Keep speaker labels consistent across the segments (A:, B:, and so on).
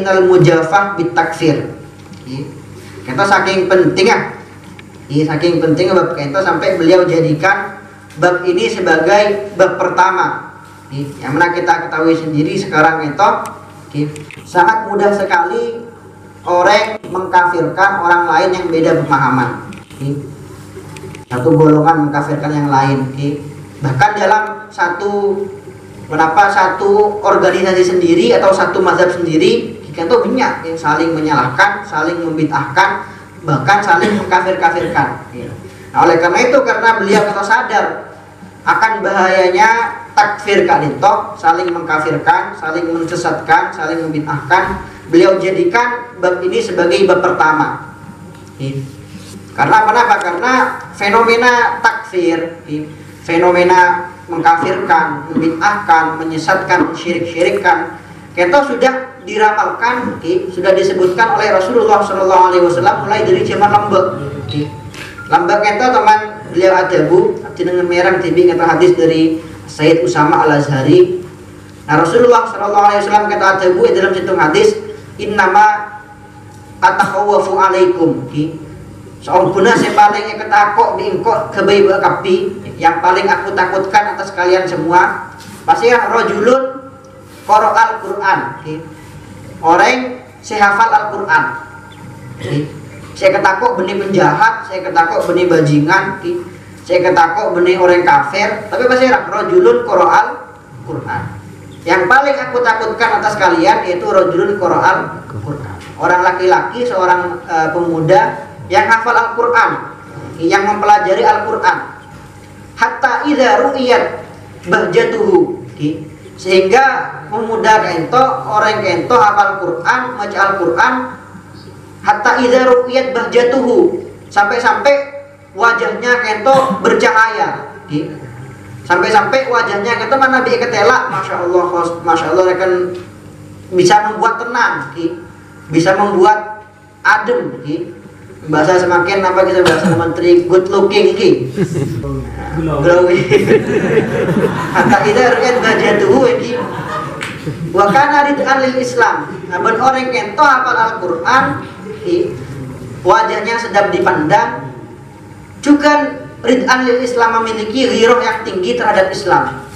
A: minal mujafah bitakfir. Kita saking pentingnya, saking pentingnya bab kita sampai beliau jadikan bab ini sebagai bab pertama. Yang mana kita ketahui sendiri sekarang itu sangat mudah sekali orang mengkafirkan orang lain yang beda pemahaman. Satu golongan mengkafirkan yang lain. Bahkan dalam satu organisasi sendiri atau satu mazhab sendiri, kita tuh banyak yang saling menyalahkan, saling membid'ahkan, bahkan saling mengkafir-kafirkan. Nah, oleh karena itu, karena beliau kita sadar akan bahayanya takfir kadinto, saling mengkafirkan, saling menyesatkan, saling membid'ahkan, beliau jadikan bab ini sebagai bab pertama. Karena kenapa? Karena fenomena takfir, fenomena mengkafirkan, membid'ahkan, menyesatkan, mensyirik-syirikkan, kita sudah diramalkan, sudah disebutkan oleh Rasulullah SAW mulai dari zaman lambek. Lambek kita teman beliau adabu jenengan merang tibi kata hadis dari Sayyid Usama Al-Azhari. Nah, Rasulullah SAW kata adabu dalam satu hadis, innama atakhawafu alaikum. Seorang guna saya paling ketakut diingkok kebaik kapi, yang paling aku takutkan atas kalian semua pasti ya rajulun qara'al Quran. Orang saya hafal Al-Quran. Saya ketakut benih penjahat, saya ketakut benih bajingan, saya ketakut benih orang kafir, tapi pasti ya rajulun qara'al Quran. Yang paling aku takutkan atas kalian yaitu rajulun qara'al Quran. Orang laki-laki, seorang pemuda yang hafal Al-Quran, yang mempelajari Al-Quran, hatta idza ru'iyat bahjatuhu, sehingga pemuda kento, orang kento hafal Quran, baca Al-Quran, hatta idza ru'iyat bahjatuhu, sampai-sampai wajahnya kento bercahaya, sampai-sampai wajahnya kento mana bi ketela, masya Allah akan bisa membuat tenang, bisa membuat adem, bahasa semakin apa kita bahasa menteri good looking glowing. Hatta idza ru'yat bahjatuhu wa kana rid'an lil Islam. Nah, ben orang kento hafal Al-Quran, wajahnya sedap dipandang, juga rid'an lil Islam, memiliki ghirah yang tinggi terhadap Islam,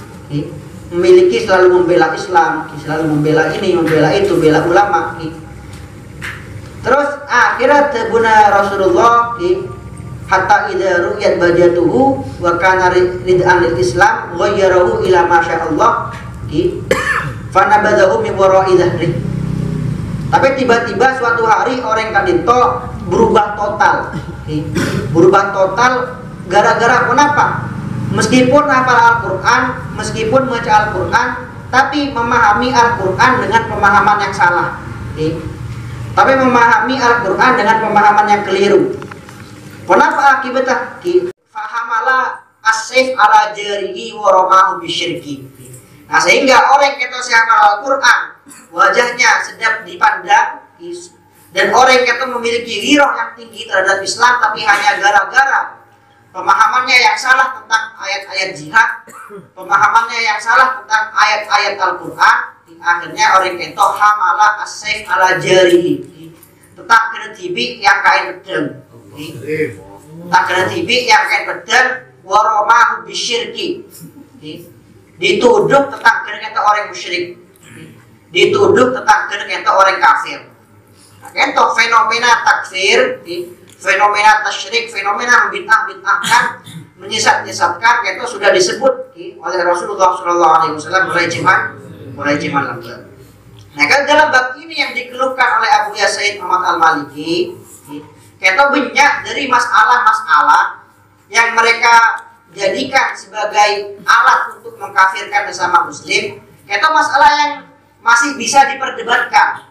A: memiliki selalu membela Islam, selalu membela ini, membela itu, bela ulama. Terus akhirat tebuna Rasulullah hatta idza ru'yat bajatuhu wa kana rid'an lil Islam ghayyarahu ila ma syaa Allah fa nabadahu min wara'i dhahri. Tapi tiba-tiba suatu hari orang kadinto berubah total. Berubah total gara-gara kenapa? Meskipun hafal Al-Quran, meskipun membaca Al-Quran, tapi memahami Al-Quran dengan pemahaman yang salah. Tapi memahami Al-Quran dengan pemahaman yang keliru. Kenapa akibatnya? Fahamala as-sayf ala jarihi wa ramahu bisyirki. Nah, sehingga orang yang hafal Al-Quran, wajahnya sedap dipandang, dan orang yang memiliki ghirah yang tinggi terhadap Islam, tapi hanya gara-gara pemahamannya yang salah tentang ayat-ayat jihad, pemahamannya yang salah tentang ayat-ayat Al-Quran, akhirnya orang itu hamala as-sayf ala jarihi, tetap kena tibi yang kain pedang, tak kena tibi yang kain pedang, waromahu bisyirki, dituduh tetap kena kata orang musyrik, dituduh tetap kena kata orang kafir. Nah, itu fenomena takfir, fenomena tasyrik, fenomena membid'ah-bid'ahkan, menyesat-nyesatkan, itu sudah disebut oleh Rasulullah SAW mulai zaman lambek. Nah, kan dalam bab ini yang dikeluhkan oleh Abu Yasaid Muhammad Al-Maliki, kita banyak dari masalah-masalah yang mereka jadikan sebagai alat untuk mengkafirkan sesama muslim. Kita masalah yang masih bisa diperdebatkan,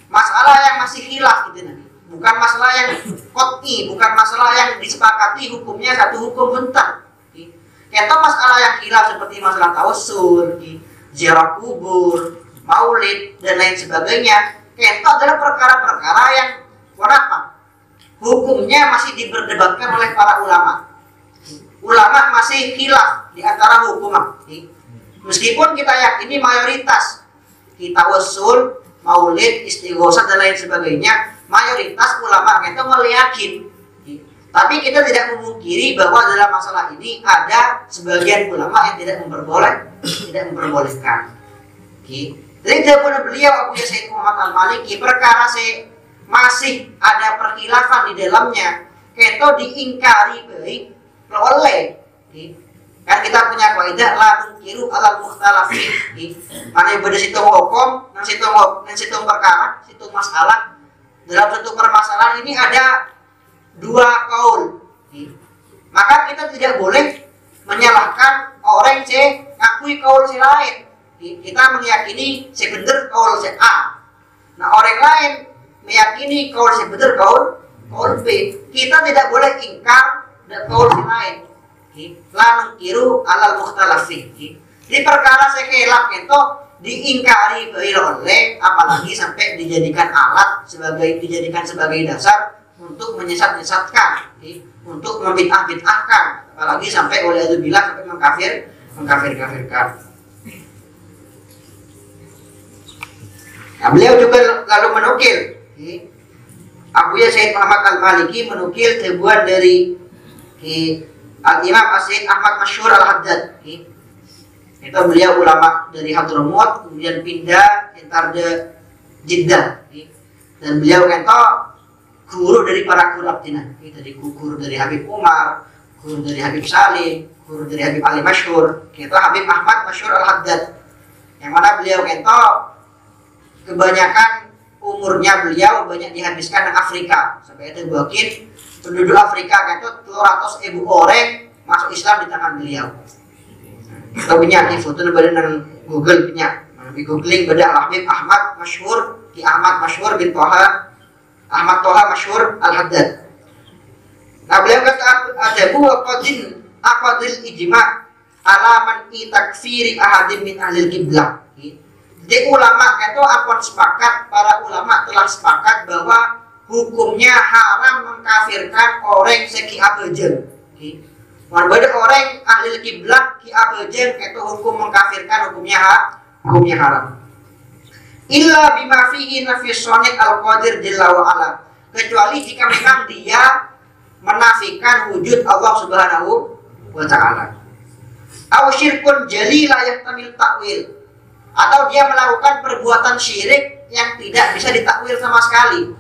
A: masalah yang masih khilaf gitu, bukan masalah yang qat'i, bukan masalah yang disepakati hukumnya satu hukum bentar. Kita masalah yang khilaf seperti masalah tawassul, ziarah kubur, maulid, dan lain sebagainya. Itu adalah perkara-perkara yang kenapa? Hukumnya masih diperdebatkan oleh para ulama. Ulama masih khilaf di antara hukum. Meskipun kita yakini mayoritas kita tawassul, maulid, istighosah dan lain sebagainya, mayoritas ulama kita meliyakin. Tapi kita tidak memungkiri bahwa dalam masalah ini ada sebagian ulama yang tidak memperbolehkan. Jadi daripada beliau Abu Said Muhammad Al-Maliki perkara masih ada perkhilafan di dalamnya, kita diingkari baik oleh. Kan kita punya kaidah la tunkiru alal mukhtalafi. Mana beda situng hukum, nang situng perkara, situng masalah. Dalam satu permasalahan ini ada dua kaul. Maka kita tidak boleh menyalahkan orang yang ngakui kaul si lain. Kita meyakini si bener kaul si A. Nah orang lain meyakini kaul si bener kaul B. Kita tidak boleh ingkar dan kaul si lain. La nungkiru alal mukhtalafi. Di perkara sekhilaf itu diingkari oleh, apalagi sampai dijadikan sebagai dasar untuk menyesatkan, untuk membid'ah-bid'ahkan, apalagi sampai oleh Alhamdulillah sampai mengkafirkan. Nah, beliau juga lalu menukil, Abu Said Muhammad Al-Maliki menukil tebuan dari Al-Imam As-Sayyid Ahmad Masyhur Al-Haddad. Itu beliau ulama dari Hadramaut, kemudian pindah entar de Jeddah. Dan beliau itu guru dari para guru Abdinah. Dari guru dari Habib Umar, guru dari Habib Salim, guru dari Habib Ali Masyhur. Itu Habib Ahmad Masyhur Al-Haddad. Yang mana beliau itu kebanyakan umurnya beliau banyak dihabiskan di Afrika. Sampai itu bahkan penduduk Afrika itu 200.000 orang masuk Islam di tangan beliau. Kita punya di foto dengan Google punya. Di googling beda Habib Ahmad Masyhur, Ki Ahmad Masyhur bin Toha, Ahmad Toha Masyhur Al-Haddad. Nah beliau kata ada buah aqadil ijma' ala man takfiri ahadin min ahlil qiblah. Jadi ulama itu akan sepakat, para ulama telah sepakat bahwa hukumnya haram mengkafirkan orang seki abajeng. Berbeda orang ahli kiblat ki abajeng itu hukum mengkafirkan, hukumnya haram. Illa bima fihi nafis sonit al-qadir jalla wa ala. Kecuali jika memang dia menafikan wujud Allah Subhanahu wa ta'ala. Aw syirkun jali la yahtamil ta'wil. Atau dia melakukan perbuatan syirik yang tidak bisa ditakwil sama sekali.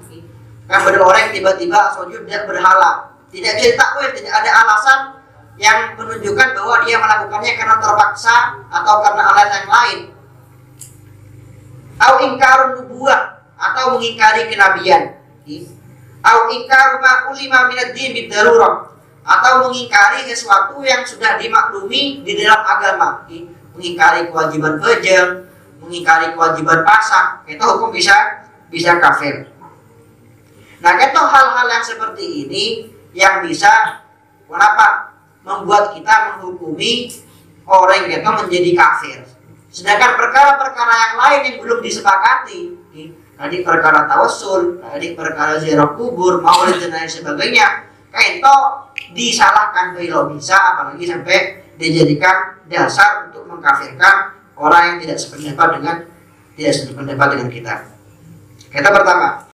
A: Kan ada orang tiba-tiba sujud dan berhala, tidak bisa ditakwil, tidak ada alasan yang menunjukkan bahwa dia melakukannya karena terpaksa atau karena alasan yang lain. Au ingkarun nubuwah, atau mengingkari kenabian. Au ingkaru ma ulima minad din bidarurah, atau mengingkari sesuatu yang sudah dimaklumi di dalam agama. Mengingkari kewajiban bejeng, mengingkari kewajiban pasang, itu hukum bisa kafir. Nah, itu hal-hal yang seperti ini yang bisa membuat kita menghukumi orang itu menjadi kafir. Sedangkan perkara-perkara yang lain yang belum disepakati, tadi perkara tawassul, tadi perkara ziarah kubur, maulid dan lain sebagainya, itu disalahkan kalau bisa, apalagi sampai dijadikan dasar untuk mengkafirkan orang yang tidak sependapat dengan kita. Kita pertama,